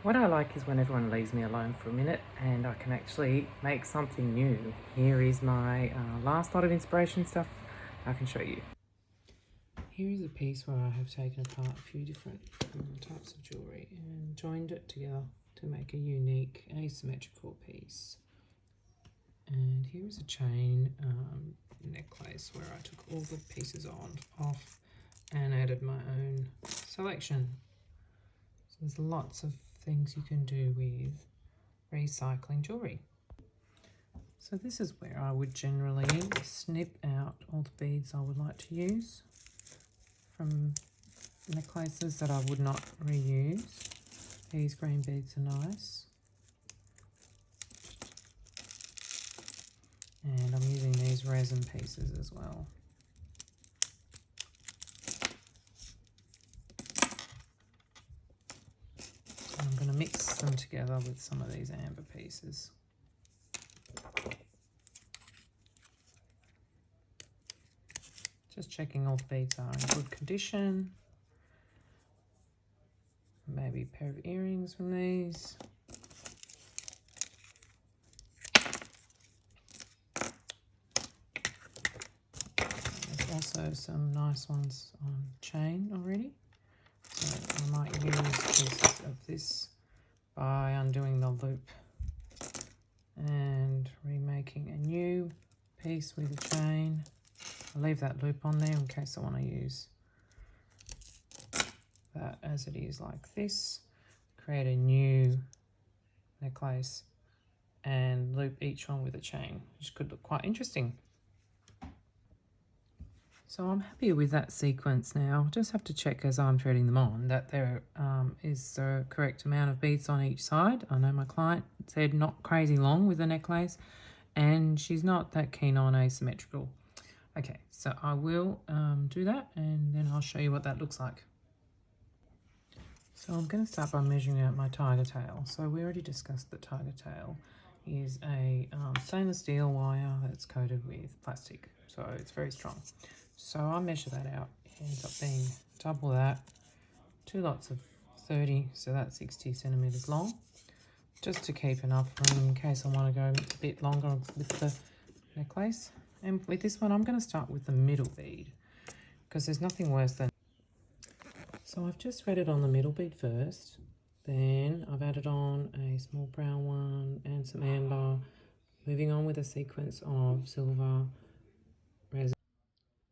What I like is when everyone leaves me alone for a minute and I can actually make something new. Here is my last lot of inspiration stuff I can show you. Here is a piece where I have taken apart a few different types of jewellery and joined it together to make a unique asymmetrical piece. And here is a chain necklace where I took all the pieces off and added my own selection. So there's lots of things you can do with recycling jewellery. So this is where I would generally snip out all the beads I would like to use from necklaces that I would not reuse. These green beads are nice. And I'm using these resin pieces as well. I'm going to mix them together with some of these amber pieces. Just checking all the beads are in good condition. Maybe a pair of earrings from these. There's also some nice ones on chain already. So I might use pieces of this by undoing the loop and remaking a new piece with a chain. I'll leave that loop on there in case I want to use that as it is like this. Create a new necklace and loop each one with a chain, which could look quite interesting. So I'm happy with that sequence now. Just have to check as I'm threading them on that there is the correct amount of beads on each side. I know my client said not crazy long with the necklace and she's not that keen on asymmetrical. Okay, so I will do that and then I'll show you what that looks like. So I'm going to start by measuring out my tiger tail. So we already discussed that tiger tail is a stainless steel wire that's coated with plastic, so it's very strong. So I measure that out. It ends up being double that, 2 lots of 30, so that's 60 centimeters long, just to keep enough room in case I want to go a bit longer with the necklace. And with this one, I'm going to start with the middle bead because there's nothing worse than. So I've just threaded on the middle bead first, then I've added on a small brown one and some amber, moving on with a sequence of silver resin.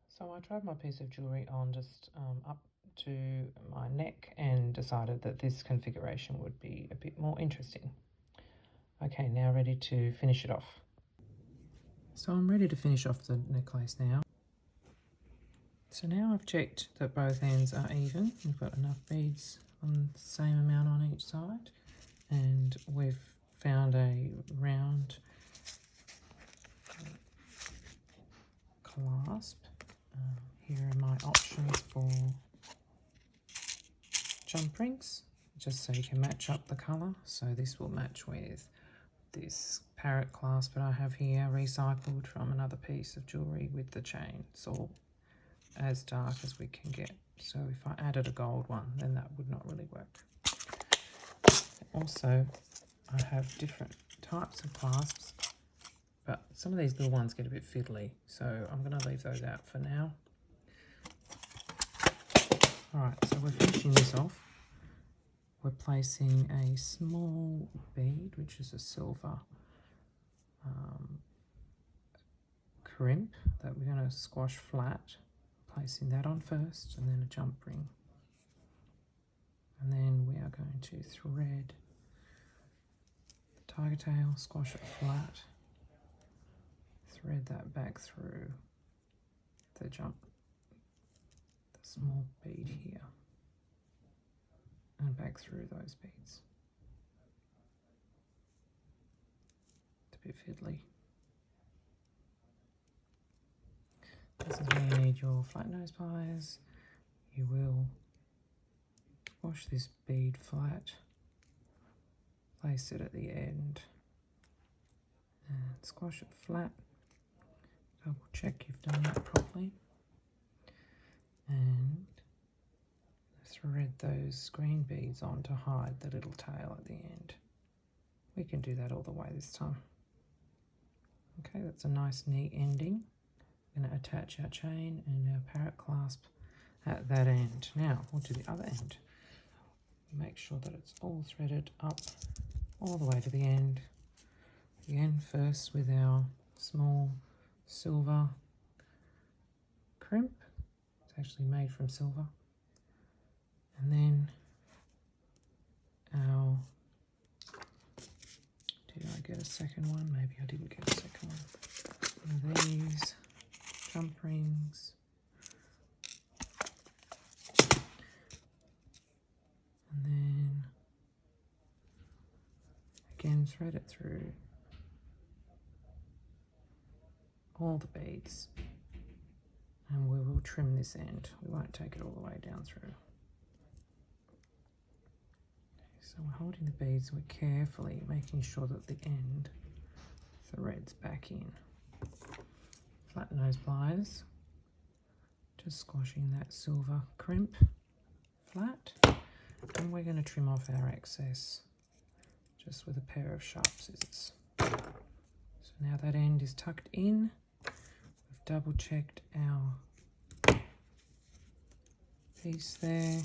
So I tried my piece of jewellery on just up to my neck and decided that this configuration would be a bit more interesting. Okay, now ready to finish it off. So I'm ready to finish off the necklace now. So now I've checked that both ends are even. We've got enough beads on the same amount on each side, and we've found a round clasp. Here are my options for jump rings, just so you can match up the colour. So this will match with this parrot clasp that I have here, recycled from another piece of jewellery with the chain. It's all as dark as we can get. So if I added a gold one, then that would not really work. Also, I have different types of clasps, but some of these little ones get a bit fiddly, so I'm going to leave those out for now. Alright, so we're finishing this off. We're placing a small bead, which is a silver crimp that we're going to squash flat, placing that on first, and then a jump ring. And then we are going to thread the tiger tail, squash it flat, thread that back through the small bead here, and back through those beads. It's a bit fiddly. This is where you need your flat nose pliers. You will wash this bead flat, place it at the end, and squash it flat. Double check you've done that properly. And thread those green beads on to hide the little tail at the end. We can do that all the way this time. Okay, that's a nice neat ending. I'm going to attach our chain and our parrot clasp at that end. Now we'll do the other end. Make sure that it's all threaded up all the way to the end. Again, first with our small silver crimp. It's actually made from silver. And then our, did I get a second one? Maybe I didn't get a second one. One of these jump rings. And then again thread it through all the beads, and we will trim this end. We won't take it all the way down through. So we're holding the beads, we're carefully making sure that the end threads back in. Flatten those pliers, just squashing that silver crimp flat, and we're going to trim off our excess just with a pair of sharp scissors. So now that end is tucked in. We've double checked our piece there.